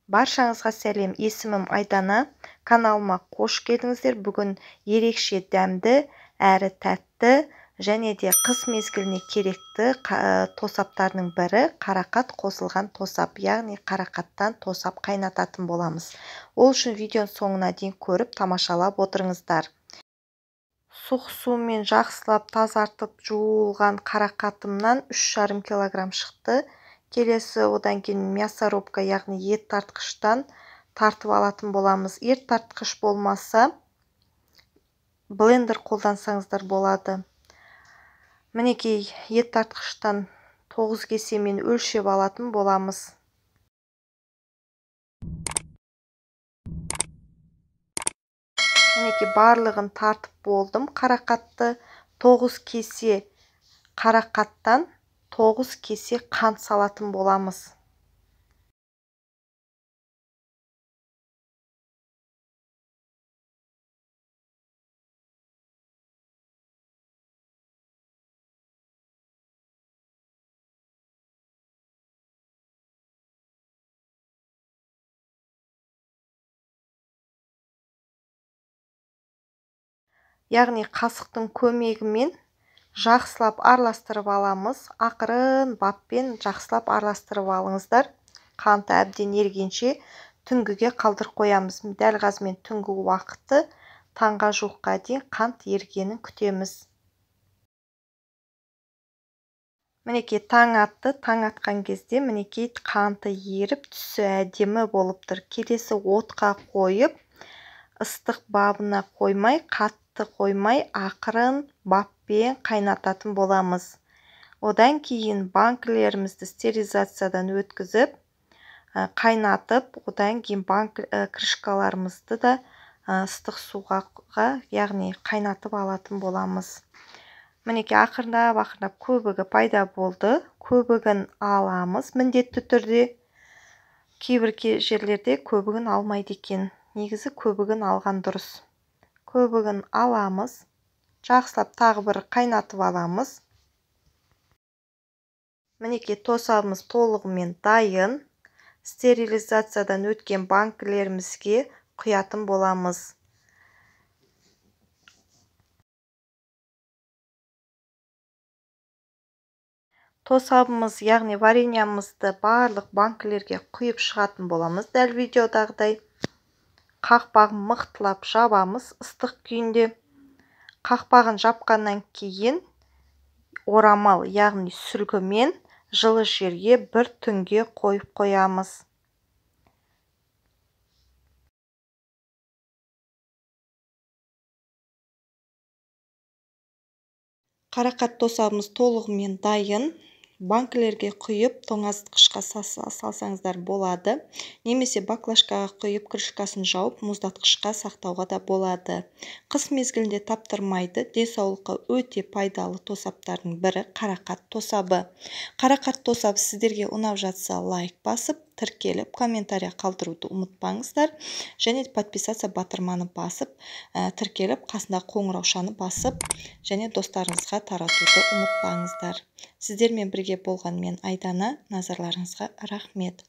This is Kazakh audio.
Баршаңызға сәлем, есімім Айдана. Каналыма қош келдіңіздер. Бүгін ерекше дәмді, әрі тәтті және де қыс мезгіліне керекті тосаптардың бірі қарақат қосылған тосап, яғни қарақаттан тосап қайнататын боламыз. Ол үшін видеоның соңына дейін көріп тамашалап отырыңыздар. Суық сумен жақсылап тазартып жуылған қарақатымнан 3,5 килограмм шықты. Келесі одан кейін мясорубка, яғни ет тартқыштан тартып алатын боламыз. Ет тартқыш болмаса, блендер қолдансаңыздар болады. Мінекей ет тартқыштан 9 кесемен өлшеп алатын боламыз. Мінекей барлығын тартып болдым. Қарақатты 9 кесе қарақаттан 9 кесе қант салатын боламыз. Яғни қасықтың көмегімен жақсылап араластырып аламыз. Ақырын баппен жақсылап араластырып алыңыздар. Қанты әбден ергенше түнгіге қалдырып қоямыз. Дәл қазір түнгі уақыты таңға жуыққа дейін қант ергенін күтеміз. Мінекей таң атты. Таң атқан кезде мінекей қанты еріп, түсі әдемі болып тұр. Келесі отқа қойып, ыстық бабына қоймай, қатты қоймай, ақырын баппен қайнататын боламыз. Одан кейін банкілерімізді стерилизациядан өткізіп, қайнатып, одан кейін крышкаларымызды да ыстық суға, яғни қайнатып алатын боламыз. Мінекей ақырындап көбігі пайда болды. Көбігін аламыз міндетті түрде. Кейбір жерлерде көбігін алмайды екен. Негізі көбігін алған дұрыс. Көбігін аламыз. Жақсылап тағы бір қайнатып аламыз. Мінекей тосабымыз толығымен дайын. Стерилизациядан өткен банкілерімізге құятын боламыз. Тосабымыз, яғни вареньямызды барлық банкілерге құйып шығатын боламыз. Дәл видеодағыдай қақпағын мықтылап жабамыз ыстық күйінде. Қақпағын жапқаннан кейін орамал, яғни сүлгімен жылы жерге бір түнге қойып қоямыз. Қарақат тосабымыз толығымен дайын. Банкілерге құйып, тоңазытқышқа салсаңыздар болады. Немесе баклажкаға құйып, крышкасын жауып, мұздатқышқа сақтауға да болады. Қыс мезгілінде таптырмайды, денсаулыққа өте пайдалы тосаптардың бірі қарақат тосабы. Қарақат тосабы сіздерге ұнап жатса лайк басып, тіркеліп, комментария қалдыруды ұмытпаңыздар. Және подписация батырманы басып, тіркеліп, қасында қоңыраушаны басып, және достарыңызға таратуды ұмытпаңыздар. Сіздермен бірге болған мен Айдана, назарларыңызға рахмет.